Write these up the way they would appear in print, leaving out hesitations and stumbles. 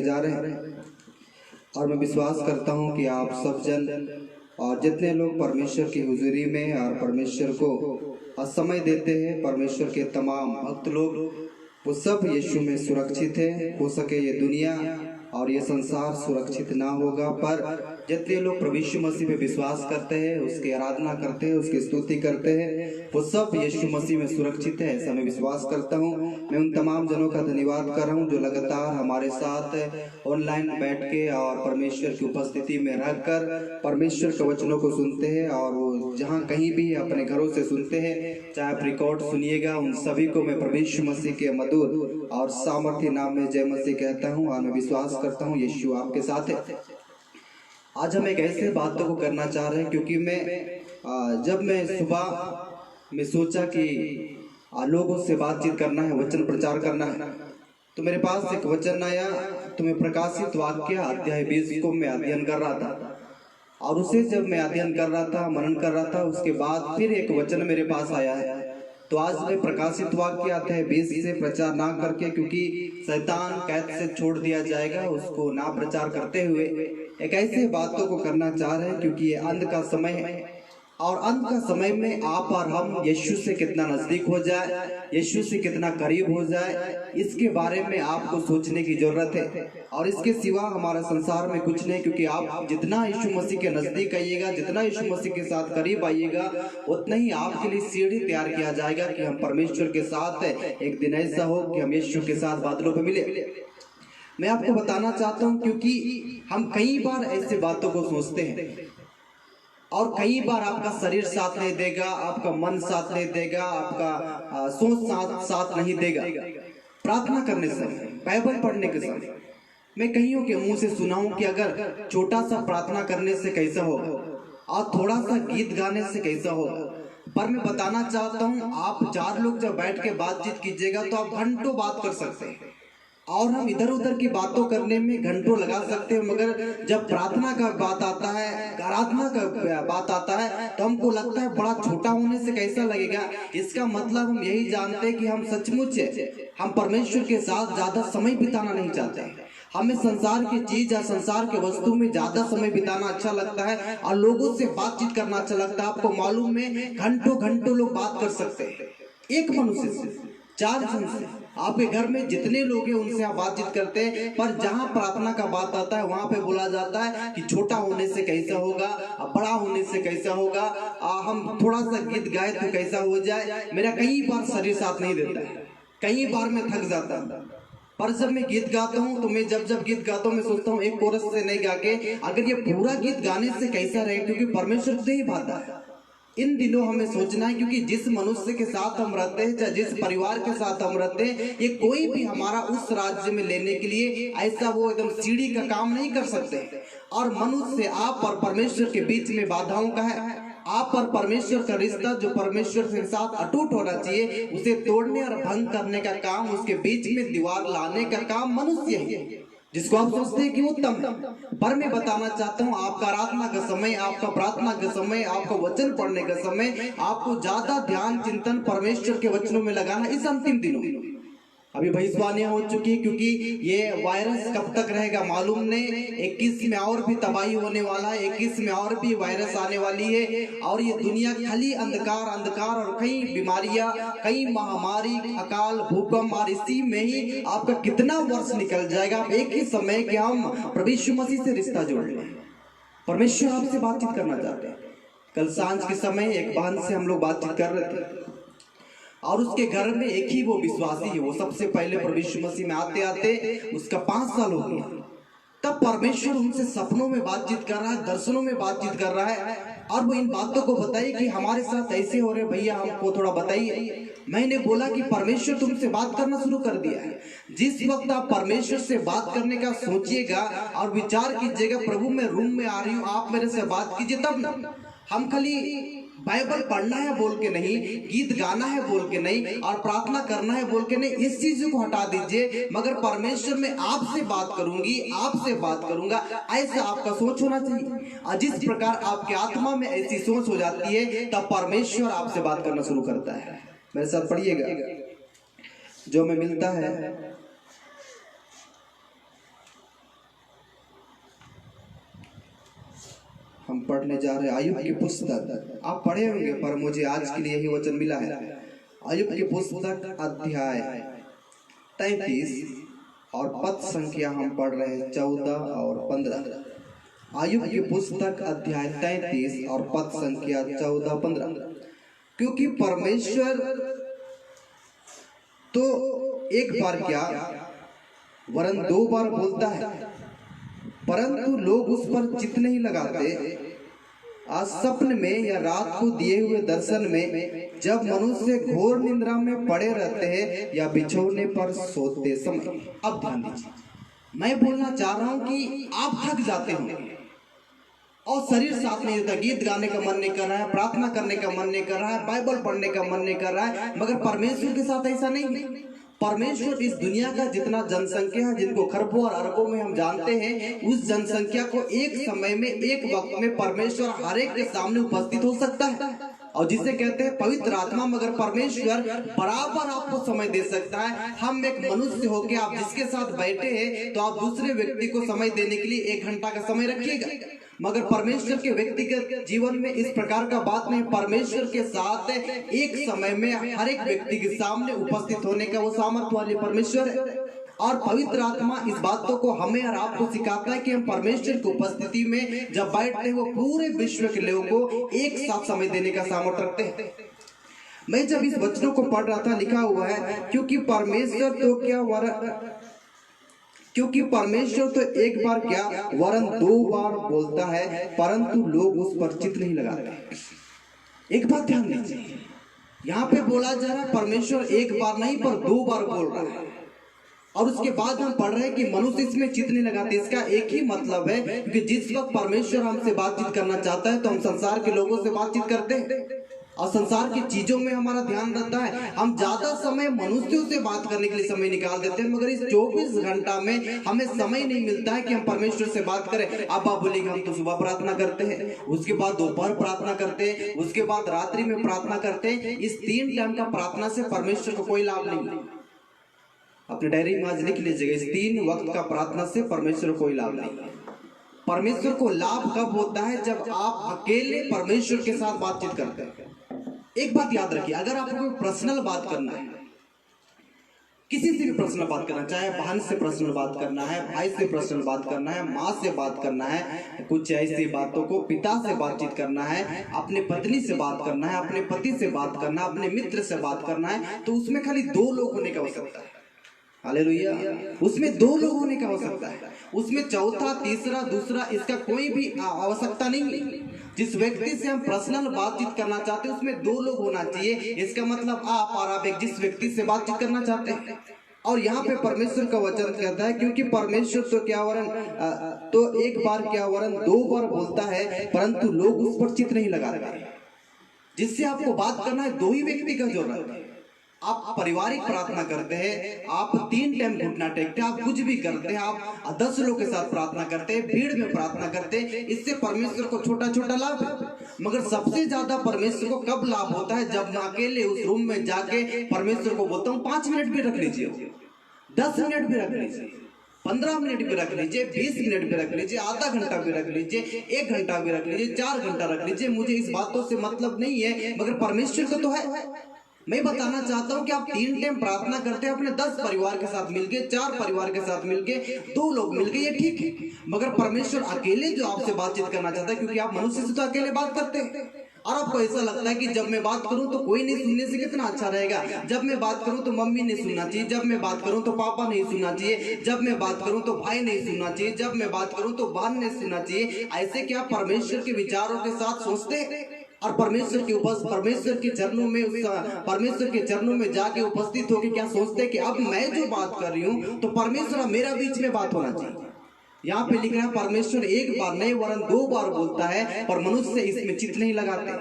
करने जा रहे हैं। और मैं विश्वास करता हूं कि आप सब जन और जितने लोग परमेश्वर की हुजूरी में और परमेश्वर को समय देते हैं, परमेश्वर के तमाम भक्त लोग, वो सब यीशु में सुरक्षित है। हो सके ये दुनिया और ये संसार सुरक्षित ना होगा, पर जितने लोग प्रभु यीशु मसीह पे विश्वास करते हैं, उसकी आराधना करते हैं, उसकी स्तुति करते हैं, वो सब यीशु मसीह में सुरक्षित है, ऐसा मैं विश्वास करता हूँ। मैं उन तमाम जनों का धन्यवाद कर रहा हूँ जो लगातार हमारे साथ ऑनलाइन बैठ के और परमेश्वर की उपस्थिति में रहकर परमेश्वर के वचनों को सुनते हैं, और वो जहाँ कहीं भी अपने घरों से सुनते हैं, चाहे आप रिकॉर्ड सुनिएगा, उन सभी को मैं प्रभु यीशु मसीह के मधुर और सामर्थ्य नाम में जय मसीह कहता हूँ। और मैं विश्वास करता हूँ यीशु आपके साथ है। आज हम एक ऐसे बातों को करना चाह रहे हैं, क्योंकि जब मैं सुबह में सोचा कि लोगों से बातचीत करना है, वचन प्रचार करना है, तो मेरे पास एक वचन आया। तो मैं प्रकाशित वाक्य अध्याय 20 को मैं अध्ययन कर रहा था, और उसे जब मैं अध्ययन कर रहा था, मनन कर रहा था, उसके बाद फिर एक वचन मेरे पास आया है। तो आज मैं प्रकाशित वाक्य अध्याय 20 से प्रचार ना करके, क्योंकि शैतान कैद से छोड़ दिया जाएगा, उसको ना प्रचार करते हुए एक ऐसे बातों को करना चाह रहे हैं, क्योंकि ये अंत का समय है। और अंत का समय में आप और हम यीशु से कितना नजदीक हो जाए, यीशु से कितना करीब हो जाए, इसके बारे में आपको सोचने की जरूरत है। और इसके सिवा हमारा संसार में कुछ नहीं, क्योंकि आप जितना यीशु मसीह के नजदीक आइएगा, जितना यीशु मसीह के साथ करीब आइएगा, उतना ही आपके लिए सीढ़ी तैयार किया जाएगा कि हम परमेश्वर के साथ एक दिन ऐसा हो कि हम यीशु के साथ बादलों पर मिले। मैं आपको बताना चाहता हूँ, क्योंकि हम कई बार ऐसे बातों को सोचते हैं, और कई बार आपका शरीर साथ नहीं देगा, आपका मन साथ नहीं देगा, आपका सोच साथ नहीं देगा। प्रार्थना करने से, बाइबल पढ़ने के समय मैं कईयों के मुंह से सुना हूं कि अगर छोटा सा प्रार्थना करने से कैसा होगा और थोड़ा सा गीत गाने से कैसा होगा। पर मैं बताना चाहता हूं, आप 4 लोग जब बैठ के बातचीत कीजिएगा तो आप घंटों बात कर सकते हैं, और हम इधर उधर की बातों करने में घंटों लगा सकते हैं, मगर जब प्रार्थना का बात आता है, आराधना का बात आता है, तो हमको लगता है बड़ा छोटा होने से कैसा लगेगा। इसका मतलब हम यही जानते हैं कि हम सचमुच हम परमेश्वर के साथ ज्यादा समय बिताना नहीं चाहते। हमें संसार की चीज या संसार के वस्तु में ज्यादा समय बिताना अच्छा लगता है, और लोगों से बातचीत करना अच्छा लगता है। आपको मालूम है, घंटों घंटों लोग बात कर सकते हैं एक मनुष्य से, 4 जन से। आपके घर में जितने लोग हैं उनसे आप बातचीत करते हैं, पर जहां प्रार्थना का बात आता है वहां पे बोला जाता है कि छोटा होने से कैसा होगा, बड़ा होने से कैसा होगा, हम थोड़ा सा गीत गाए तो कैसा हो जाए। मेरा कई बार शरीर साथ नहीं देता है, कई बार मैं थक जाता हूँ। पर जब मैं गीत गाता हूँ तो मैं जब गीत गाता हूँ मैं सोचता हूँ एक कोरस से नहीं गा के अगर ये पूरा गीत गाने से कैसा रहे, क्योंकि परमेश्वर से ही भाता है। इन दिनों हमें सोचना है, क्योंकि जिस मनुष्य के साथ हम रहते हैं, चाहे जिस परिवार के साथ हम रहते हैं, ये कोई भी हमारा उस राज्य में लेने के लिए ऐसा वो एकदम सीढ़ी का काम नहीं कर सकते। और मनुष्य आप और परमेश्वर के बीच में बाधाओं का है। आप और परमेश्वर का रिश्ता जो परमेश्वर के साथ अटूट होना चाहिए, उसे तोड़ने और भंग करने का काम, उसके बीच में दीवार लाने का काम मनुष्य है, जिसको आप सोचते हैं कि उत्तम है। पर मैं बताना चाहता हूँ, आपका आराधना का समय, आपका प्रार्थना का समय, आपका वचन पढ़ने का समय, आपको ज्यादा ध्यान चिंतन परमेश्वर के वचनों में लगाना इस अंतिम दिनों। अभी भविष्यवाणियां हो चुकी, क्योंकि ये वायरस कब तक रहेगा मालूम नहीं। 21 में और भी तबाही होने वाला है, 21 में और भी वायरस आने वाली है, और ये दुनिया खाली अंधकार अंधकार और कई बीमारियां, कई महामारी, अकाल, भूकंप, और इसी में ही आपका कितना वर्ष निकल जाएगा। एक ही समय कि हम प्रभु यीशु मसीह से रिश्ता जोड़ लें। परमेश्वर आपसे बातचीत करना चाहते हैं। कल सांझ के समय एक बहन से हम लोग बातचीत कर रहे थे, और उसके घर में एक ही वो विश्वासी है। वो सबसे पहले प्रभु यीशु मसीह में आते आते उसका 5 साल हो गया। तब परमेश्वर उनसे सपनों में बातचीत कर रहा है, दर्शनों में बातचीत कर रहा है, और वो इन बातों को बताइए कि हमारे साथ ऐसे हो रहे, भैया हमको थोड़ा बताइए। मैंने बोला कि परमेश्वर तुमसे बात करना शुरू कर दिया है। जिस वक्त आप परमेश्वर से बात करने का सोचिएगा और विचार कीजिएगा, प्रभु मैं रूम में आ रही हूँ, आप मेरे से बात कीजिए, तब हम खाली बाइबल पढ़ना है बोल के नहीं, गीत गाना है बोल के नहीं, और प्रार्थना करना है बोल के नहीं, इस चीज को हटा दीजिए। मगर परमेश्वर मैं आपसे बात करूंगी, आपसे बात करूंगा, ऐसा आपका सोच होना चाहिए। और जिस प्रकार आपके आत्मा में ऐसी सोच हो जाती है, तब परमेश्वर आपसे बात करना शुरू करता है। मेरे साथ पढ़िएगा, जो हमें मिलता है हम पढ़ने जा रहे हैं आयुब की पुस्तक। आप पढ़े होंगे पर मुझे आज के लिए यही वचन मिला है। आयुब की पुस्तक अध्याय 33 और पद संख्या हम पढ़ रहे हैं 14 और 15। आयुब की पुस्तक अध्याय 33 और पद संख्या 14-15। क्योंकि परमेश्वर तो एक बार क्या वरन 2 बार बोलता है, परंतु लोग उस पर चित्त नहीं लगाते। आज स्वप्न में या रात को दिए हुए दर्शन में जब मनुष्य घोर निंद्रा में पड़े रहते हैं या बिछौने पर सोते समय। अब ध्यान दीजिए, मैं बोलना चाह रहा हूं कि आप थक जाते होंगे और शरीर साथ नहीं देता, गीत गाने का मन नहीं कर रहा है, प्रार्थना करने का मन नहीं कर रहा है, बाइबल पढ़ने का मन नहीं कर रहा है, मगर परमेश्वर के साथ ऐसा नहीं है। परमेश्वर इस दुनिया का जितना जनसंख्या है, जिनको खरबों और अरबों में हम जानते हैं, उस जनसंख्या को एक समय में एक वक्त में परमेश्वर हर एक के सामने उपस्थित हो सकता है, और जिसे कहते हैं पवित्र आत्मा। मगर परमेश्वर बराबर आपको समय दे सकता है। हम एक मनुष्य होकर आप जिसके साथ बैठे हैं तो आप दूसरे व्यक्ति को समय देने के लिए 1 घंटा का समय रखिएगा, मगर परमेश्वर के व्यक्तिगत जीवन में इस प्रकार का बात नहीं। परमेश्वर के साथ एक समय में हर एक व्यक्ति के सामने उपस्थित होने का वो सामर्थ्य वाले परमेश्वर है। और पवित्र आत्मा इस बातों को हमें और आपको सिखाता है कि हम परमेश्वर की उपस्थिति में जब बैठते हैं वो पूरे विश्व के लोगों को एक साथ समय देने का सामर्थ्य रखते हैं। मैं जब इस वचनों को पढ़ रहा था, लिखा हुआ है क्योंकि परमेश्वर तो एक बार क्या वरन 2 बार बोलता है, परंतु लोग उस पर चित्त नहीं लगाते। एक बात ध्यान दीजिए, यहाँ पे बोला जा रहा है परमेश्वर एक बार नहीं पर 2 बार बोल रहा है, और उसके बाद हम पढ़ रहे हैं कि मनुष्य इसमें चित्त नहीं लगाते। इसका एक ही मतलब है कि जिस वक्त परमेश्वर हमसे बातचीत करना चाहता है तो हम संसार के लोगों से बातचीत करते हैं और संसार की चीजों में हमारा ध्यान रहता है। हम ज्यादा समय मनुष्यों से बात करने के लिए समय निकाल देते हैं, मगर इस 24 घंटा में हमें समय नहीं मिलता है कि हम परमेश्वर से बात करें। अब आप बोलेंगे हम तो सुबह प्रार्थना करते हैं, उसके बाद दोपहर प्रार्थना करते हैं, उसके बाद रात्रि में प्रार्थना करते हैं। इस 3 टाइम का प्रार्थना से परमेश्वर को कोई लाभ नहीं। अपने डायरी में आज लिख लीजिएगा, इस 3 वक्त का प्रार्थना से परमेश्वर को कोई लाभ नहीं। परमेश्वर को लाभ कब होता है? जब आप अकेले परमेश्वर के साथ बातचीत करते हैं। एक बात याद रखिए, अगर आपको कोई पर्सनल बात करना है, किसी से भी पर्सनल बात करना, चाहे बहन से पर्सनल बात करना है, भाई से पर्सनल बात करना है, माँ से बात करना है, कुछ ऐसी बातों को पिता से बातचीत करना है, अपने पत्नी से बात करना है, अपने पति से बात करना है, अपने मित्र से बात करना है, तो उसमें खाली 2 लोग होने का आवश्यकता है। हालेलुया। उसमें 2 लोग होने का आवश्यकता है, उसमें चौथा, तीसरा, दूसरा इसका कोई भी आवश्यकता नहीं। जिस व्यक्ति से हम पर्सनल बातचीत करना चाहते हैं उसमें 2 लोग होना चाहिए। इसका मतलब आप और आप एक जिस व्यक्ति से बातचीत करना चाहते हैं। और यहाँ पे परमेश्वर का वचन कहता है क्योंकि परमेश्वर तो क्या वरन तो एक बार क्या वरन 2 बार बोलता है, परंतु लोग उस पर चित्त नहीं लगाते। जिससे आपको बात करना है 2 ही व्यक्ति का जरूरत है। आप पारिवारिक प्रार्थना करते हैं, आप 3 टाइम घुटना टेकते हैं, आप कुछ भी करते हैं, आप 10 लोगों के साथ प्रार्थना करते हैं, भीड़ में प्रार्थना करते हैं, इससे परमेश्वर को छोटा छोटा लाभ है। मगर सबसे ज्यादा परमेश्वर को कब लाभ होता है? जब मैं अकेले उस रूम में जाके परमेश्वर को बोलता हूँ 5 मिनट भी रख लीजिए, 10 मिनट भी रख लीजिए, 15 मिनट भी रख लीजिए, 20 मिनट भी रख लीजिए, आधा घंटा भी रख लीजिए, 1 घंटा भी रख लीजिए, 4 घंटा रख लीजिए। मुझे इस बातों से मतलब नहीं है, मगर परमेश्वर को तो है। मैं बताना चाहता हूँ कि आप 3 टाइम प्रार्थना करते हैं अपने 10 परिवार के साथ मिलके, 4 परिवार के साथ मिलके, 2 लोग मिलके, ये ठीक है। मगर परमेश्वर अकेले जो आपसे बातचीत करना चाहता है, क्योंकि आप मनुष्य से तो अकेले बात करते हैं और आपको ऐसा लगता है कि जब मैं बात करूं तो कोई नहीं सुनने से कितना अच्छा रहेगा, जब मैं बात करूं तो मम्मी नहीं सुनना चाहिए, जब मैं बात करूं तो पापा नहीं सुनना चाहिए, जब मैं बात करूं तो भाई नहीं सुनना चाहिए, जब मैं बात करूं तो बहन नहीं सुनना चाहिए। ऐसे क्या परमेश्वर के विचारों के साथ सोचते और परमेश्वर के चरणों में जाके उपस्थित होकर क्या सोचते कि अब मैं जो बात कर रही हूँ तो परमेश्वर मेरा बीच में बात होना चाहिए। यहाँ पे लिख रहा है परमेश्वर एक बार नहीं वरन 2 बार बोलता है, पर मनुष्य इसमें चित्त नहीं लगाते।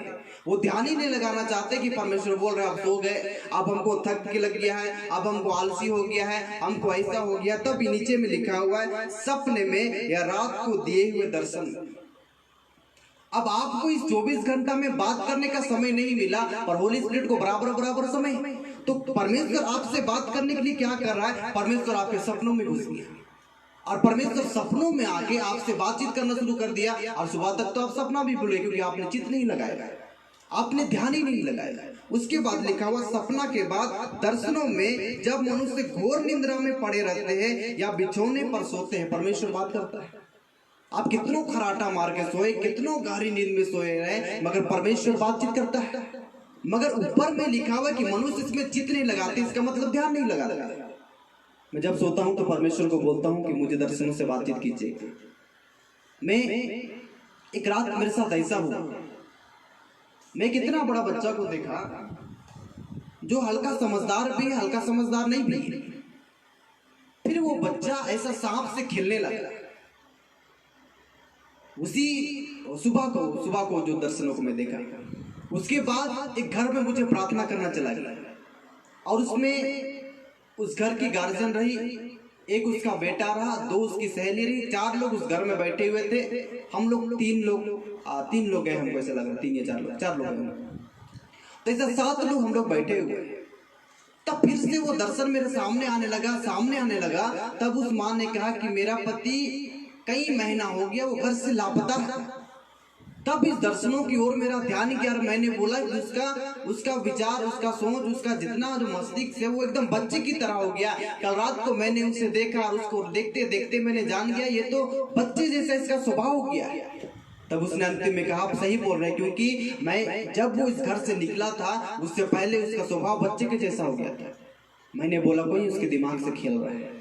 वो ध्यान ही नहीं लगाना चाहते कि परमेश्वर बोल रहे अब सो गए, अब हमको थक के लग गया है, अब हमको आलसी हो गया है, हमको ऐसा हो गया। तब नीचे में लिखा हुआ है सपने में या रात को दिए हुए दर्शन। अब आपको इस 24 घंटा में बात करने का समय नहीं मिला, पर होली स्पिरिट को बराबर समय। तो परमेश्वर आपसे बात करने के लिए क्या कर रहा है? परमेश्वर आपके सपनों में घुस गया और परमेश्वर सपनों में आके आपसे बातचीत करना शुरू कर दिया और सुबह तक तो आप सपना भी भूले क्योंकि आपने चित नहीं लगाया, आपने ध्यान ही नहीं लगाया। उसके बाद लिखा हुआ सपना के बाद दर्शनों में जब मनुष्य घोर निंद्रा में पड़े रहते हैं या बिछौने पर सोते हैं, परमेश्वर बात करता है। आप कितनों खराटा मार के सोए, कितनों गहरी नींद में सोए रहे, मगर परमेश्वर बातचीत करता है। मगर ऊपर में लिखा हुआ कि मनुष्य इसमें चित नहीं लगाते, इसका मतलब ध्यान नहीं लगाता। मैं जब सोता हूं तो परमेश्वर को बोलता हूं कि मुझे दर्शनों से बातचीत कीजिए। मैं एक रात मेरे साथ ऐसा हुआ, मैं कितना बड़ा बच्चा को देखा जो हल्का समझदार भी है, हल्का समझदार नहीं भी है। फिर वो बच्चा ऐसा सांप से खेलने लगा। उसी सुबह को जो दर्शनों को मैं देखा, उसके बाद एक घर में मुझे प्रार्थना करना चला गया और उसमें उस घर की गार्जियन रही, एक उसका बेटा रहा, 2 उसकी सहेली रही, 4 लोग उस घर में बैठे हुए थे। हम लोग 3 लोग गए, हमको ऐसा लग रहा 3 या 4 लोग हैं, तो ऐसा 7 लोग हम लोग बैठे हुए। तब फिर से वो दर्शन मेरे सामने आने लगा। तब उस माँ ने कहा कि मेरा पति कई महीना हो गया वो घर से लापता है। तब इस दर्शनों की ओर मेरा ध्यान गया और मैंने बोला कि उसका विचार, उसका सोच, उसका जितना जो मस्तिष्क है वो एकदम बच्चे की तरह हो गया। कल रात को मैंने उसे देखा और उसको देखते देखते मैंने जान गया ये तो बच्चे जैसा इसका स्वभाव हो गया। तब उसने अंतिम में कहा आप सही बोल रहे हैं, क्योंकि मैं जब वो इस घर से निकला था उससे पहले उसका स्वभाव बच्चे के जैसा हो गया था। मैंने बोला कोई उसके दिमाग से खेल रहा है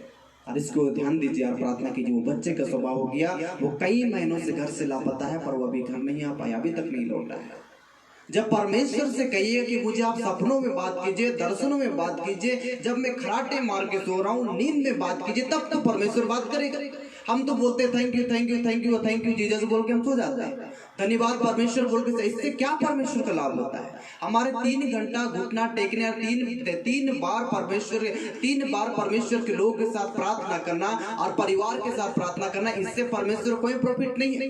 और इसको ध्यान दीजिए और प्रार्थना कीजिए। वो बच्चे का स्वभाव हो गया, वो कई महीनों से घर से लापता है पर वो अभी घर नहीं आ पाया, अभी तक नहीं लौटा है। जब परमेश्वर से कहिए कि मुझे आप सपनों में बात कीजिए, दर्शनों में बात कीजिए, जब मैं खराटे मार के सो रहा हूँ नींद में बात कीजिए, तब तो परमेश्वर बात करेगा। हम तो बोलते थैंक यू जीसस बोल के हम सो जाते हैं, धन्यवाद परमेश्वर बोल के। इससे क्या परमेश्वर का लाभ होता है? हमारे 3 घंटा घुटना टेकने और 3 बार परमेश्वर के लोगों के साथ प्रार्थना करना और परिवार के साथ प्रार्थना करना, इससे परमेश्वर कोई प्रॉफिट नहीं है।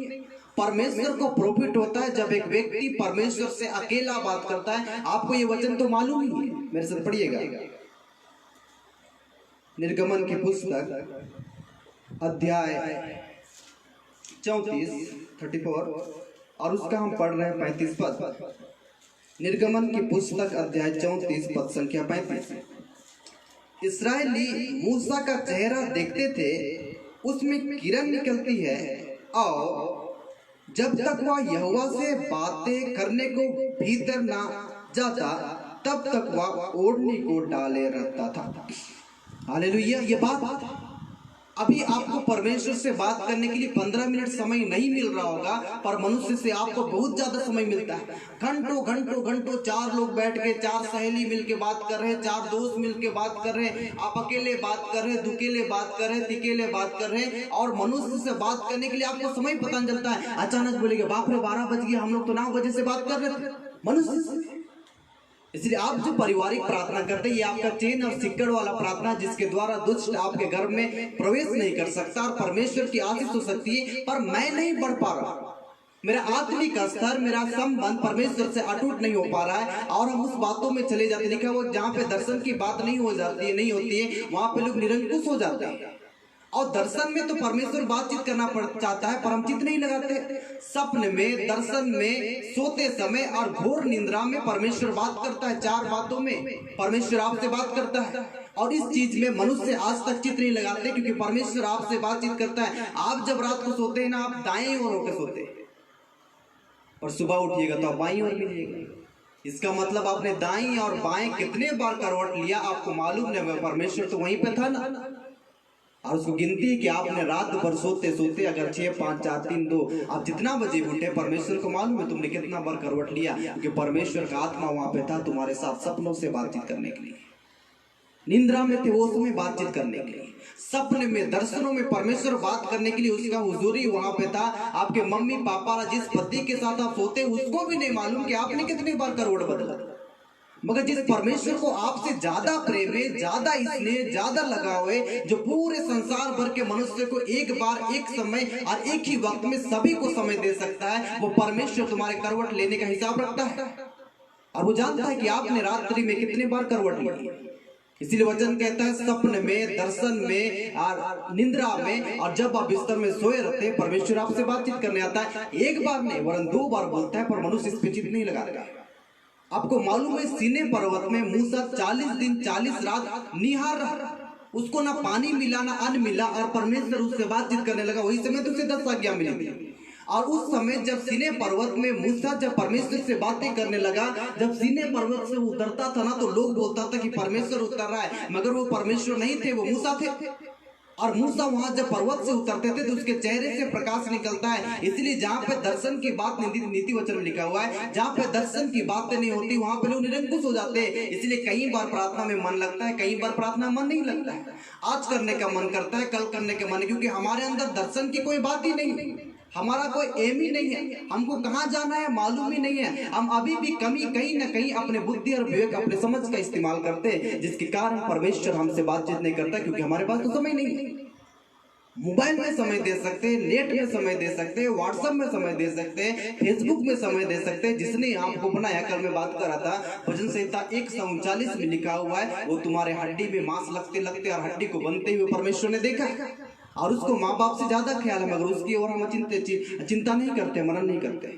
परमेश्वर को प्रॉफिट होता है जब एक व्यक्ति परमेश्वर से अकेला बात करता है। आपको ये वचन तो मालूम ही है, मेरे साथ पढ़िएगा। निर्गमन की पुस्तक अध्याय 34 और उसका हम पढ़ रहे हैं 35 पद। निर्गमन की पुस्तक अध्याय 34 पद संख्या 35। इस्राएली मूसा का चेहरा देखते थे, उसमें किरण निकलती है और जब तक वह यहोवा से बातें करने को भीतर ना जाता तब तक वह ओढ़नी को डाले रहता था। हालेलुया। ये बात अभी आपको परमेश्वर से बात करने के लिए 15 मिनट समय नहीं मिल रहा होगा, पर मनुष्य से आपको बहुत ज्यादा समय मिलता है। घंटों 4 लोग बैठ के, 4 सहेली मिलके बात कर रहे हैं, 4 दोस्त मिलके बात कर रहे हैं, आप अकेले बात कर रहे हैं, दुकेले बात कर रहे हैं, तिकेले बात कर रहे हैं, और मनुष्य से बात करने के लिए आपको समय पता नहीं चलता है। अचानक बोलेंगे बाप रे 12 बज गया, हम लोग तो 9 बजे से बात कर रहे थे मनुष्य से। इसलिए आप जो पारिवारिक प्रार्थना करते हैं ये आपका चेन और सिक्कड़ वाला प्रार्थना, जिसके द्वारा दुष्ट आपके घर में प्रवेश नहीं कर सकता और परमेश्वर की आशीष हो सकती है। पर मैं नहीं बढ़ पा रहा, मेरा आत्मिक स्तर, मेरा संबंध परमेश्वर से अटूट नहीं हो पा रहा है और हम उस बातों में चले जाते। लिखा वो जहाँ पे दर्शन की बात नहीं होती है वहां पे लोग निरंकुश हो जाते हैं। और दर्शन में तो परमेश्वर बातचीत करना चाहता है पर हम चित नहीं लगाते। सपने में, दर्शन में, सोते समय और घोर निंद्रा में परमेश्वर बात करता है। 4 बातों में परमेश्वर आपसे बात करता है और इस चीज में मनुष्य आज तक चित नहीं लगाते, क्योंकि परमेश्वर आपसे बातचीत करता है। आप जब रात को सोते हैं ना, आप दाएं ओर होकर सोते हैं और सुबह उठिएगा तो आप बाईं ओर मिलिएगा। इसका मतलब आपने दाईं और बाएं कितने बार करवट लिया आपको मालूम नहीं। परमेश्वर तो वहीं पे था ना, और उसको गिनती है कि आपने रात भर सोते सोते अगर 6, 5, 4, 3, 2 आप जितना बजे उठे, परमेश्वर को मालूम है तुमने कितना बार करवट लिया, क्योंकि परमेश्वर का आत्मा वहां पे था तुम्हारे साथ सपनों से बातचीत करने के लिए। निंद्रा में थे वो समय बातचीत करने के लिए, सपने में, दर्शनों में परमेश्वर बात करने के लिए उसका हुजूरी वहां पे था। आपके मम्मी पापा जिस पति के साथ आप सोते उसको भी नहीं मालूम कि आपने कितनी बार करवट बदला, मगर जिस परमेश्वर को आपसे ज्यादा प्रेम है, ज्यादा स्नेह, ज्यादा लगाव है, जो पूरे संसार भर के मनुष्य को एक बार, एक समय और एक ही वक्त में सभी को समय दे सकता है, वो परमेश्वर तुम्हारे करवट लेने का हिसाब रखता है और वो जानता है कि आपने रात्रि में कितने बार करवट ली। इसीलिए वचन कहता है सपने में, दर्शन में और निंद्रा में, और जब आप बिस्तर में सोए रहते हैं परमेश्वर आपसे बातचीत करने आता है। एक बार नहीं वरन 2 बार बोलता है, पर मनुष्य इस पे चित्त नहीं लगाता। आपको मालूम है सीने पर्वत में मूसा 40 दिन 40 रात निहार रहा, उसको ना पानी मिला ना अन्न मिला, और परमेश्वर उससे बातचीत करने लगा। वही समय तो उसे 10 आज्ञा मिली थी। और उस समय जब सीने पर्वत में मूसा जब परमेश्वर से बातें करने लगा, जब सीने पर्वत से उतरता था ना, तो लोग बोलता था कि परमेश्वर उतर रहा है, मगर वो परमेश्वर नहीं थे, वो मूसा थे। और मूसा वहां जब पर्वत से उतरते थे तो उसके चेहरे से प्रकाश निकलता है। इसलिए जहाँ पे दर्शन की बात नीति वचन में लिखा हुआ है, जहाँ पे दर्शन की बातें नहीं होती वहां पे लोग निरंकुश हो जाते हैं। इसलिए कई बार प्रार्थना में मन लगता है, कई बार प्रार्थना मन नहीं लगता है। आज करने का मन करता है, कल करने का मन, क्योंकि हमारे अंदर दर्शन की कोई बात ही नहीं, हमारा कोई एम ही नहीं है, हमको कहाँ जाना है मालूम ही नहीं है। हम अभी भी कहीं ना कहीं अपने बुद्धि और विवेक, अपने समझ का इस्तेमाल करते हैं, जिसके कारण परमेश्वर हमसे बातचीत नहीं करता, क्योंकि हमारे पास तो समय नहीं है। मोबाइल में समय दे सकते हैं, नेट में समय दे सकते हैं, व्हाट्सएप में समय दे सकते हैं, फेसबुक में समय दे सकते हैं। जिसने आपको बनाया, कल मैं बात कर रहा था, भजन संहिता 139 में लिखा हुआ है, वो तुम्हारे हड्डी में मांस लगते लगते और हड्डी को बनते हुए परमेश्वर ने देखा, और उसको माँ बाप से ज्यादा ख्याल है, मगर उसकी ओर हम चिंता नहीं करते, मनन नहीं करते।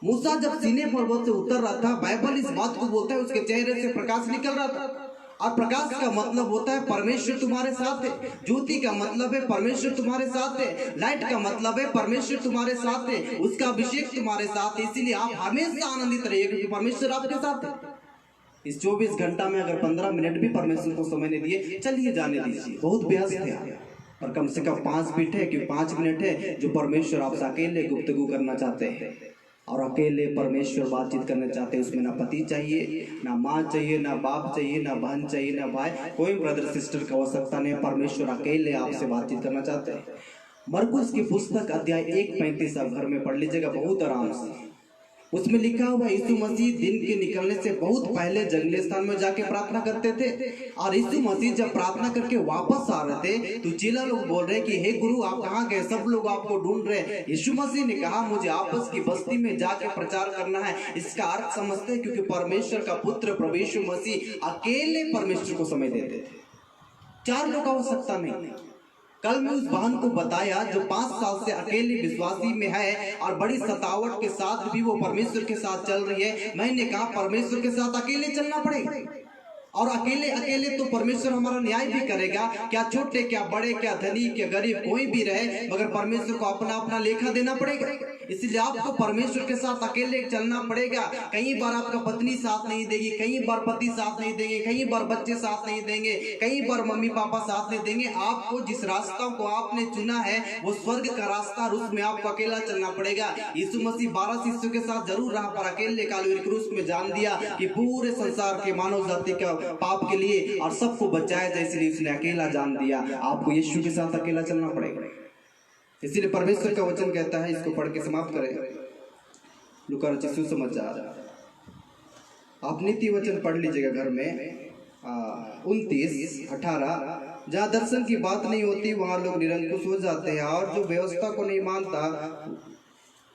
मूसा जब सीने पर्वत से उतर रहा था, बाइबल इस बात को बोलता है उसके चेहरे से प्रकाश निकल रहा था। और प्रकाश का मतलब होता है परमेश्वर तुम्हारे साथ है। ज्योति का मतलब है परमेश्वर तुम्हारे साथ है। लाइट का मतलब है परमेश्वर तुम्हारे साथ है। उसका अभिषेक तुम्हारे साथ है। इसीलिए आप हमेशा आनंदित रहिए, क्योंकि परमेश्वर आपके साथ है। इस 24 घंटा में अगर 15 मिनट भी परमेश्वर को समय नहीं दिए, चलिए जाने दीजिए, बहुत व्यस्त है, और कम से कम 5 मिनट है कि 5 मिनट है जो परमेश्वर आपसे अकेले गुफ्तगू करना चाहते हैं, और अकेले परमेश्वर बातचीत करना चाहते हैं। उसमें ना पति चाहिए, ना माँ चाहिए, ना बाप चाहिए, ना बहन चाहिए, ना भाई, कोई ब्रदर सिस्टर की आवश्यकता नहीं। परमेश्वर अकेले आपसे बातचीत करना चाहते हैं। मरकुस की पुस्तक अध्याय 1:35 आप घर में पढ़ लीजिएगा बहुत आराम से। उसमें लिखा हुआ यीशु मसीह दिन के निकलने से बहुत पहले जंगली स्थान में जाके प्रार्थना करते थे, और यीशु मसीह जब प्रार्थना करके वापस आ रहे थे तो चेला लोग बोल रहे कि हे गुरु आप कहाँ गए, सब लोग आपको ढूंढ रहे। यीशु मसीह ने कहा मुझे आपस की बस्ती में जाके प्रचार करना है। इसका अर्थ समझते हैं, क्योंकि परमेश्वर का पुत्र प्रभु यीशु मसीह अकेले परमेश्वर को समय देते थे, 4 लोग आवश्यकता नहीं। कल मैं उस बहन को बताया जो 5 साल से अकेले विश्वासी में है और बड़ी सतावट के साथ भी वो परमेश्वर के साथ चल रही है। मैंने कहा परमेश्वर के साथ अकेले चलना पड़ेगा, और अकेले तो परमेश्वर हमारा न्याय भी करेगा। क्या छोटे, क्या बड़े, क्या धनी, क्या गरीब, कोई भी रहे, मगर परमेश्वर को अपना अपना लेखा देना पड़ेगा। इसलिए आपको परमेश्वर के साथ अकेले चलना पड़ेगा। कई बार आपका पत्नी साथ नहीं देगी, कई बार पति साथ नहीं देंगे, कई बार बच्चे साथ नहीं देंगे, कई बार मम्मी पापा साथ नहीं देंगे। आपको जिस रास्ता को आपने चुना है वो स्वर्ग का रास्ता, और उसमें आपको अकेला चलना पड़ेगा। यीशु मसीह 12 शिष्यों के साथ जरूर रहा, पर अकेले कालवरी क्रूस में जान दिया कि पूरे संसार के मानव जाति का पाप के लिए और सबको बचाया जाए, इसलिए उसने अकेला जान दिया। आपको यीशु के साथ अकेला चलना पड़ेगा। इसीलिए परमेश्वर का वचन कहता है, इसको पढ़ के समाप्त करें, लूका रचित सुसमाचार, आप नीति वचन पढ़ लीजिएगा घर में, 29-18। जहाँ दर्शन की बात नहीं होती वहां लोग निरंकुश हो जाते हैं, और जो व्यवस्था को नहीं मानता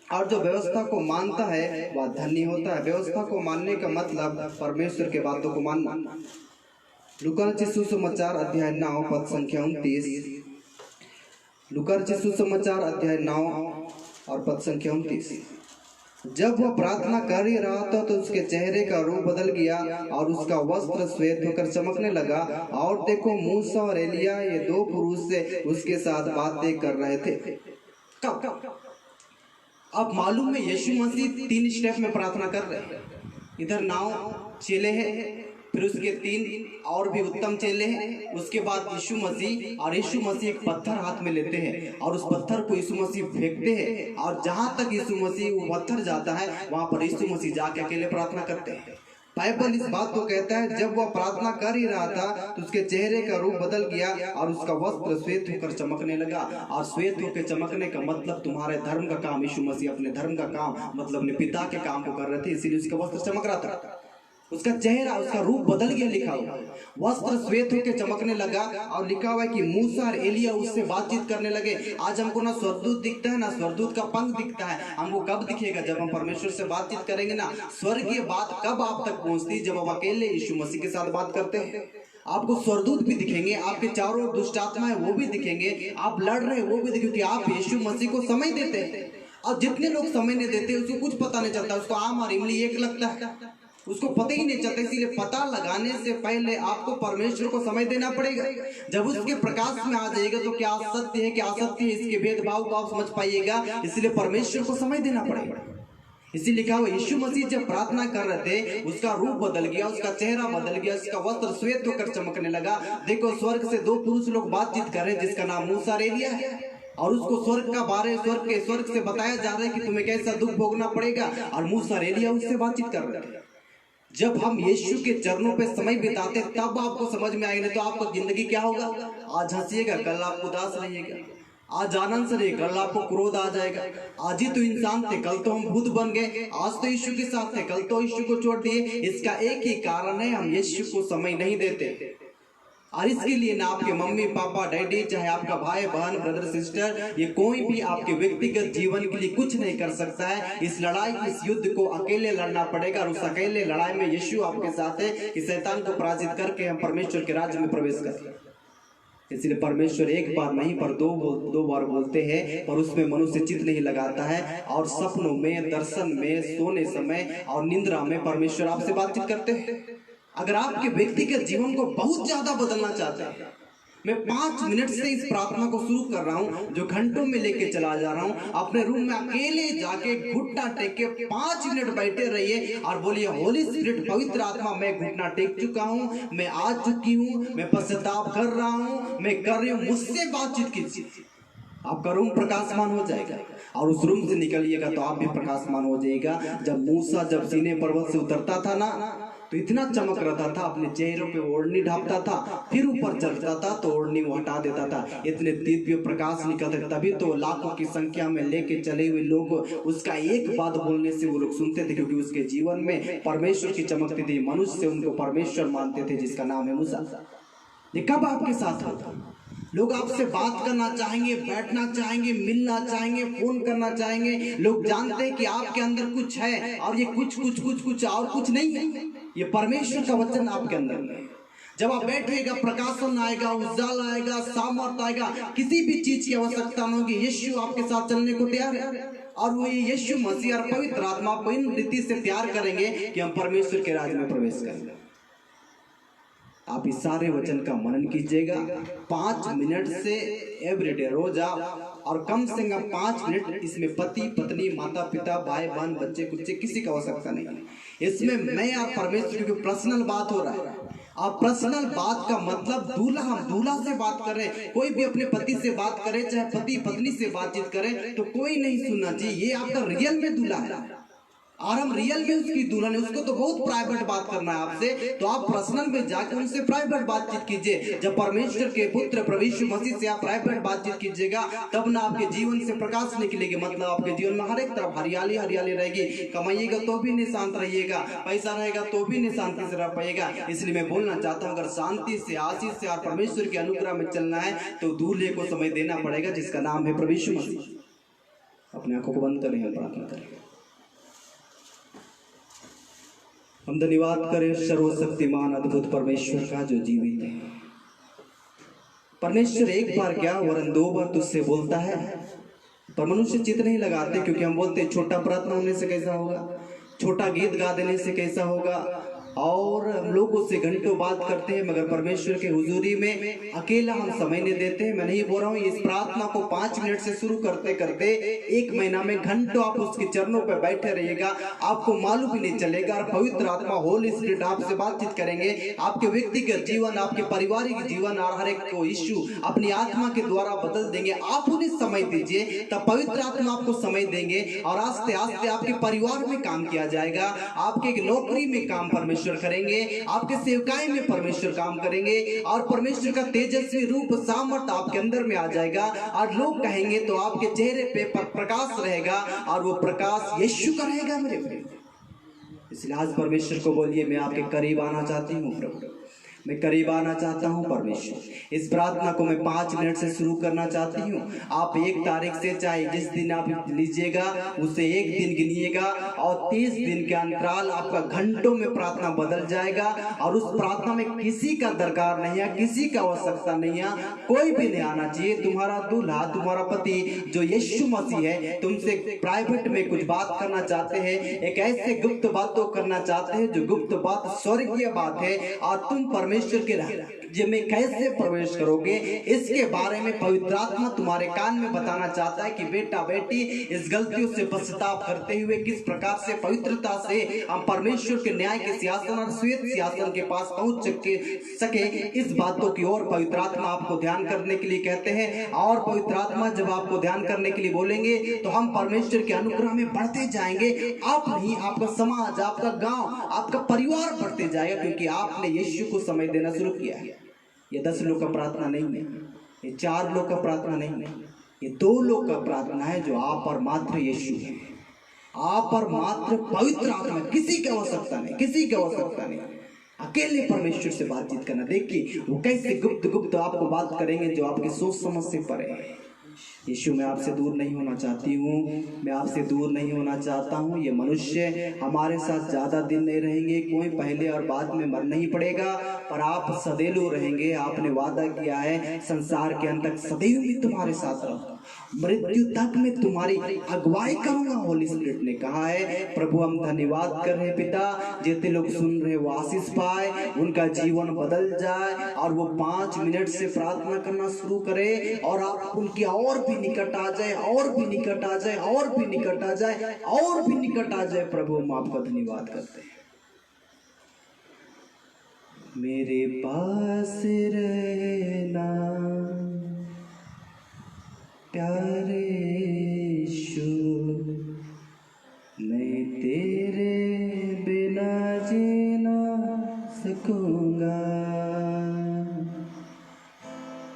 और जो व्यवस्था को मानता है वह धन्य होता है। व्यवस्था को मानने का मतलब परमेश्वर के बातों को मानना। लूका रचित सुसमाचार अध्याय 9 पद संख्या 29। लूका रचित सुसमाचार अध्याय 9 और पद संख्या 29। जब वह प्रार्थना कर ही रहा था तो उसके चेहरे का रूप बदल गया और उसका वस्त्र श्वेत होकर चमकने लगा, और देखो मूसा और एलिया ये 2 पुरुष से उसके साथ बातें कर रहे थे। कब? अब मालूम है यीशु मसीह 3 स्टेप में प्रार्थना कर रहे हैं। इधर 9 चेले हैं, फिर उसके 3 और भी उत्तम चेले हैं, उसके बाद यीशु मसीह, और यीशु मसीह एक पत्थर हाथ में लेते हैं और उस पत्थर को यीशु मसीह फेंकते हैं, और जहां तक यीशु मसीह वो पत्थर जाता है वहां पर यीशु मसीह जाके अकेले प्रार्थना करते हैं। बाइबल इस बात को कहता है जब वह प्रार्थना कर ही रहा था तो उसके चेहरे का रूप बदल गया और उसका वस्त्र श्वेत होकर चमकने लगा। और श्वेत होकर चमकने का मतलब तुम्हारे धर्म का काम, यीशु मसीह अपने धर्म का काम मतलब अपने पिता के काम को कर रहे थे, इसीलिए उसका वस्त्र चमक रहा था। उसका चेहरा, उसका रूप बदल गया, लिखा हुआ वस्त्र श्वेत होकर चमकने लगा, और लिखा हुआ है कि मूसा और एलिया उससे बातचीत करने लगे। आज हमको ना स्वर्गदूत दिखता है ना स्वर्गदूत का पंख दिखता है, हमको कब दिखेगा? जब हम परमेश्वर से बातचीत करेंगे ना। स्वर्गीय बात कब आप तक पहुंचती? जब हम अकेले यीशु मसीह के साथ बात करते हैं। आपको स्वर्गदूत भी दिखेंगे, आपके चारों ओर दुष्ट आत्माएं वो भी दिखेंगे, आप लड़ रहे हैं वो भी दिखेंगे, आप यीशु मसीह को समय देते हैं। और जितने लोग समय नहीं देते उसको कुछ पता नहीं चलता, उसको आम और इमली एक लगता है, उसको पता ही नहीं चलता। इसीलिए पता लगाने से पहले आपको परमेश्वर को समय देना पड़ेगा। जब उसके प्रकाश में आ जाएगा तो क्या सत्य है क्या असत्य है इसके भेदभाव को आप समझ पाइएगा। इसलिए परमेश्वर को समय देना पड़ेगा। इसीलिए लिखा हुआ यीशु मसीह जब प्रार्थना कर रहे थे उसका रूप बदल गया, उसका चेहरा बदल गया, उसका वस्त्र श्वेत होकर चमकने लगा। देखो स्वर्ग से दो पुरुष लोग बातचीत कर रहे हैं जिसका नाम मूसा और एलिय्याह है, और उसको स्वर्ग से बताया जा रहा है कि तुम्हें कैसा दुख भोगना पड़ेगा। और मूसा और एलिय्याह उससे बातचीत कर रहे थे। जब हम यीशु के चरणों पे समय बिताते तब आपको समझ में आएगा, नहीं तो आपको जिंदगी क्या होगा, आज हंसिएगा कल आप उदास रहिएगा, आज आनंद से रहिए कल आपको क्रोध आ जाएगा। आज ही तो इंसान थे कल तो हम भूत बन गए, आज तो यीशु के साथ थे कल तो यीशु को छोड़ दिए। इसका एक ही कारण है, हम यीशु को समय नहीं देते। और इसके लिए ना आपके मम्मी पापा डैडी, चाहे आपका भाई बहन ब्रदर सिस्टर, ये कोई भी आपके व्यक्तिगत जीवन के लिए कुछ नहीं कर सकता है। इस लड़ाई इस युद्ध को अकेले लड़ना पड़ेगा, और उस अकेले लड़ाई में यीशु आपके साथ है कि शैतान को पराजित करके हम परमेश्वर के राज्य में प्रवेश करें। इसलिए परमेश्वर एक बार नहीं पर दो बार बोलते हैं, पर उसमें मनुष्य चित्त नहीं लगाता है। और सपनों में, दर्शन में, सोने समय और निंद्रा में परमेश्वर आपसे बातचीत करते हैं। अगर आपके व्यक्तिगत जीवन को बहुत ज्यादा बदलना चाहते हैं, मैं 5 मिनट से इस प्रार्थना को शुरू कर रहा हूं जो घंटों में लेके चला जा रहा हूं। अपने रूम में अकेले जाके घुटना टेक के 5 मिनट बैठे रहिए और बोलिए, होली स्पिरिट, पवित्र आत्मा, मैं घुटना टेक चुका हूं, मैं आ चुकी हूं, मैं पश्चाताप कर रहा हूं, मैं कर रही हूं, मुझसे बातचीत कीजिए। आपका रूम प्रकाशमान हो जाएगा, और उस रूम से निकलिएगा तो आप भी प्रकाशमान हो जाएगा। जब मूसा जब सीने पर्वत से उतरता था ना, तो इतना चमक रहा था, अपने चेहरों पे ओढ़नी ढापता था, फिर ऊपर चढ़ता था तो ओढ़नी वो हटा देता था, इतने दिव्य प्रकाश निकलते। तभी तो लाखों की संख्या में लेके चले हुए लोग उसका एक बात बोलने से वो लोग सुनते थे, क्योंकि उसके जीवन में परमेश्वर की चमकती थी। मनुष्य उनको परमेश्वर मानते थे, जिसका नाम है मूसा। ये कब आपके साथ होता? लोग आपसे बात करना चाहेंगे, बैठना चाहेंगे, मिलना चाहेंगे, फोन करना चाहेंगे। लोग जानते हैं कि आपके अंदर कुछ है, और ये कुछ और कुछ नहीं है, ये परमेश्वर का वचन आपके अंदर है। जब आप बैठेगा, प्रकाशन आएगा, उजाला आएगा, सामर्थ आएगा, किसी भी चीज की आवश्यकता न होगी। यीशु आपके साथ चलने को तैयार है, और वो यीशु मसीह और पवित्र आत्मा को इन रीति से तैयार करेंगे कि हम परमेश्वर के राज्य में प्रवेश करेंगे। आप इस सारे वचन का मनन कीजिएगा 5 मिनट से एवरीडे रोज आप, और कम से कम 5 मिनट इसमें पति पत्नी, माता पिता, भाई बहन, बच्चे कुच्चे किसी का आवश्यकता नहीं है। इसमें मैं और परमेश्वर की पर्सनल बात हो रहा है। आप पर्सनल बात का मतलब दूल्हा, हम दूल्हा से बात कर रहे हैं। कोई भी अपने पति से बात करे, चाहे पति पत्नी से बातचीत करे, तो कोई नहीं सुनना चाहिए। ये आपका रियल में दूल्हा है, और हम रियल में उसकी दुल्हन है। उसको तो बहुत प्राइवेट बात करना है आपसे, तो आप पर्सनल में जाकर उनसे प्राइवेट बातचीत कीजिए। जब परमेश्वर के पुत्र प्रभु यीशु मसीह से आप प्राइवेट बातचीत कीजिएगा, तब ना आपके जीवन से प्रकाश निकलेगी। मतलब आपके जीवन में हर एक तरफ हरियाली हरियाली रहेगी। कमाइएगा तो भी नहीं शांत रहिएगा, पैसा रहेगा तो भी नहीं शांति से रह पाइएगा। इसलिए मैं बोलना चाहता हूँ, अगर शांति से, आशीष से और परमेश्वर के अनुग्रह में चलना है तो दूल्हे को समय देना पड़ेगा, जिसका नाम है प्रभु यीशु मसीह। अपने आंखों को बंद करें, प्रार्थना करें। हम धन्यवाद करें सर्वशक्तिमान अद्भुत परमेश्वर का जो जीवित है। परमेश्वर एक बार क्या वरन 2 बार तुझसे बोलता है, पर मनुष्य चित्त नहीं लगाते, क्योंकि हम बोलते हैं छोटा प्रार्थना होने से कैसा होगा, छोटा गीत गा देने से कैसा होगा, और हम लोगों से घंटों बात करते हैं, मगर परमेश्वर के हुजूरी में अकेला हम समय नहीं देते। मैं नहीं बोल रहा हूँ इस प्रार्थना को 5 मिनट से शुरू करते करते 1 महीना में घंटों आप उसके चरणों पर बैठे रहिएगा, आपको मालूम भी नहीं चलेगा। और पवित्र आत्मा, होली स्पिरिट आपसे बातचीत करेंगे। आपके व्यक्तिगत जीवन, आपके पारिवारिक जीवन और हर एक को यीशु अपनी आत्मा के द्वारा बदल देंगे। आप उन्हें समय दीजिए, तब पवित्र आत्मा आपको समय देंगे, और आस्ते आस्ते आपके परिवार में काम किया जाएगा, आपके नौकरी में काम परमेश्वर करेंगे, आपके सेवकाई में परमेश्वर काम करेंगे, और परमेश्वर का तेजस्वी रूप सामर्थ आपके अंदर में आ जाएगा। और लोग कहेंगे तो आपके चेहरे पे प्रकाश रहेगा, और वो प्रकाश यीशु का रहेगा मेरे प्रिय। इसलिए आज परमेश्वर को बोलिए, मैं आपके करीब आना चाहती हूँ प्रभु, मैं करीब आना चाहता हूँ परमेश्वर। इस प्रार्थना को मैं 5 मिनट से शुरू करना चाहती हूँ। आप 1 तारीख से चाहे जिस दिन आप लीजिएगा उसे 1 दिन गिनिएगा और 30 दिन के अंतराल आपका घंटों में प्रार्थना बदल जाएगा। और उस प्रार्थना में किसी का दरकार नहीं है, किसी का आवश्यकता नहीं है, कोई भी नहीं आना चाहिए। तुम्हारा दूल्हा, तुम्हारा पति जो यीशु मसीह है, तुमसे प्राइवेट में कुछ बात करना चाहते हैं, एक ऐसे गुप्त बातों करना चाहते हैं जो गुप्त बात स्वर्गीय बात है। और तुम परमेश्वर के राज्य में कैसे प्रवेश करोगे इसके बारे में पवित्र आत्मा तुम्हारे कान में बताना चाहता है कि बेटा बेटी इस गलतियों से पश्चाताप करते हुए किस प्रकार से पवित्रता से हम परमेश्वर के न्याय के सिंहासन और श्वेत सिंहासन के पास पहुंच सके। इस बातों की ओर पवित्र आत्मा आपको ध्यान करने के लिए कहते हैं। और पवित्र आत्मा जब आपको ध्यान करने के लिए बोलेंगे तो हम परमेश्वर के अनुग्रह में बढ़ते जाएंगे। आप नहीं, आपका समाज, आपका गांव, आपका परिवार बढ़ते जाएगा, क्योंकि आपने यीशु को समय देना शुरू किया है। ये 10 लोग का प्रार्थना नहीं है, ये 4 लोग का प्रार्थना नहीं है, ये 2 लोग का प्रार्थना है जो आप और मात्र यीशु है। आप और मात्र पवित्र आत्मा, किसी की आवश्यकता नहीं, किसी की आवश्यकता नहीं। अकेले परमेश्वर से बातचीत करना। देखिए वो कैसे गुप्त आपको बात करेंगे जो आपकी सोच समझ से परे है। यीशु, मैं आपसे दूर नहीं होना चाहती हूँ, मैं आपसे दूर नहीं होना चाहता हूँ। ये मनुष्य हमारे साथ ज़्यादा दिन नहीं रहेंगे, कोई पहले और बाद में मर नहीं पड़ेगा, पर आप सदैव रहेंगे। आपने वादा किया है संसार के अंत तक सदैव भी तुम्हारे साथ रहूँगा, मृत्यु तक में तुम्हारी अगुवाई करूँगा। होली स्पिरिट ने कहा है। प्रभु हम धन्यवाद कर रहे पिता, जितने लोग सुन रहे वो आशीष पाए, उनका जीवन बदल जाए और वो 5 मिनट से प्रार्थना करना शुरू करे और आप उनकी और भी निकट आ जाए, और भी निकट आ जाए, और भी निकट आ जाए, और भी निकट आ जाए। प्रभु हम आपका धन्यवाद करते हैं। मेरे पास रहना प्यारे यीशु, मैं तेरे बिना जी ना सकूंगा।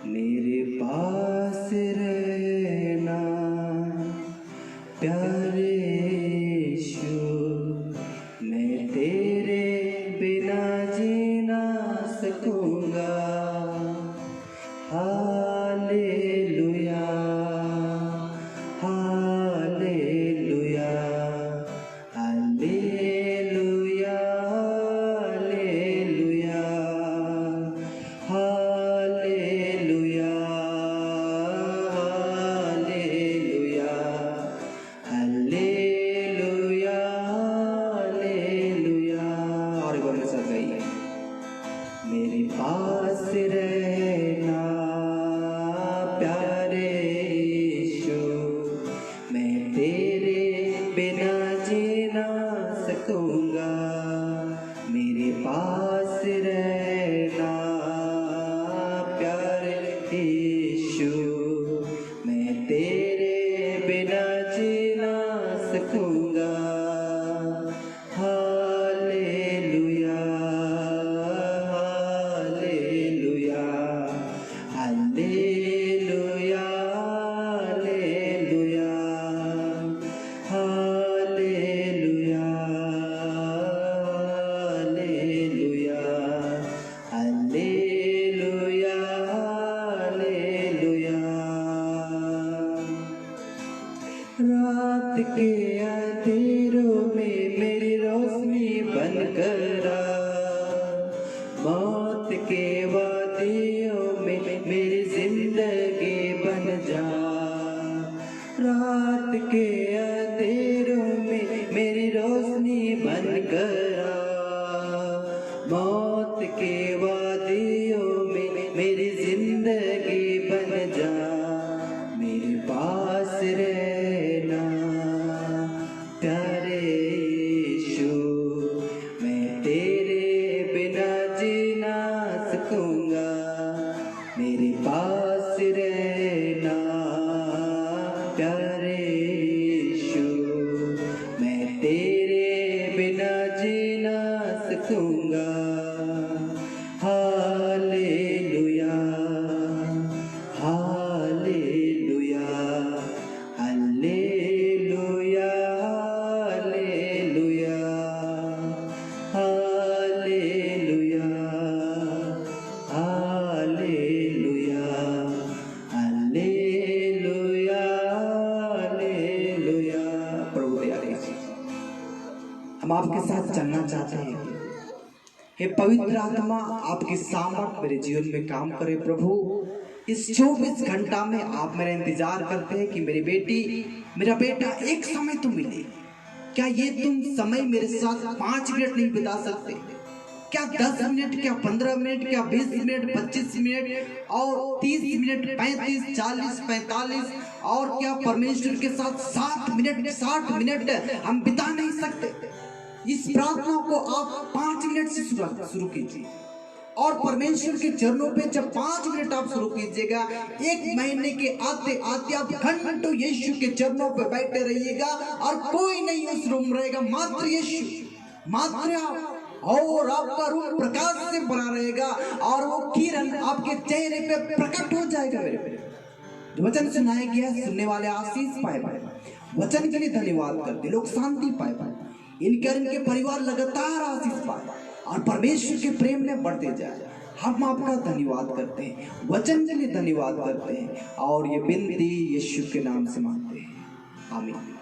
मेरे पास रहना प्यारे यीशु, मैं तेरे बिना जी ना सकूंगा। Hallelujah, hallelujah, hallelujah, hallelujah, hallelujah, hallelujah, hallelujah. और एक बार मेरे साथ गाइए। मेरे पास रहना प्यारे यीशु, मैं तेरे बिना जी ना सकूंगा। मेरे पास रहना प्यारे यीशु, मैं तेरे बिना जी ना सकूंगा। Hallelujah, hallelujah, hallelujah, hallelujah, hallelujah, hallelujah, hallelujah, hallelujah. रात के अंधेरों में मेरी रोशनी बनकर आ, मौत के वादियों में मेरी जिंदगी बन जा। रात के अंधेरों में मेरी रोशनी बनकर आ, मौत के वादियों में मेरी जिंदगी बन जा। मेरे पास रहना प्यारे यीशु, मैं तेरे बिना जी ना सकूंगा। मेरे पास रहना प्यारे यीशु, मैं तेरे बिना जी ना सकूंगा। Hallelujah, hallelujah, hallelujah, hallelujah, hallelujah, आपके साथ चलना चाहते हैं। हे पवित्र आत्मा, आपकी सामर्थ मेरे जीवन में काम करे प्रभु। इस 24 घंटा में आप मेरा इंतजार करते हैं कि मेरी बेटी, मेरा बेटा एक समय तो मिले। क्या ये तुम समय मेरे साथ 5 मिनट नहीं बिता सकते? क्या 10 मिनट, क्या 15 मिनट, क्या 20 मिनट, 25 मिनट और 30 मिनट, 35, 40, 45 और क्या परमेश्वर के साथ 60 मिनट हम बिता नहीं सकते? इस प्रार्थना को आप 5 मिनट से शुरू कीजिए और परमेश्वर के चरणों पे जब 5 मिनट आप शुरू कीजिएगा, 1 महीने के आते आते आप घंटों यीशु के चरणों पे बैठे रहिएगा और कोई नहीं उस रूम रहेगा, मात्र यीशु, मात्र आप, और आपका रूप प्रकाश से भरा रहेगा और वो किरण आपके चेहरे पे प्रकट हो जाएगा। मेरे जो वचन सुनाया गया, सुनने वाले आशीष पाए, वचन के लिए धन्यवाद करते, लोग शांति पाए, इनके और इनके परिवार लगातार आशीष पाए और परमेश्वर के प्रेम में बढ़ते जाए। हम आपका धन्यवाद करते हैं, वचन के लिए धन्यवाद करते हैं और ये विनती यीशु के नाम से मांगते हैं, आमीन।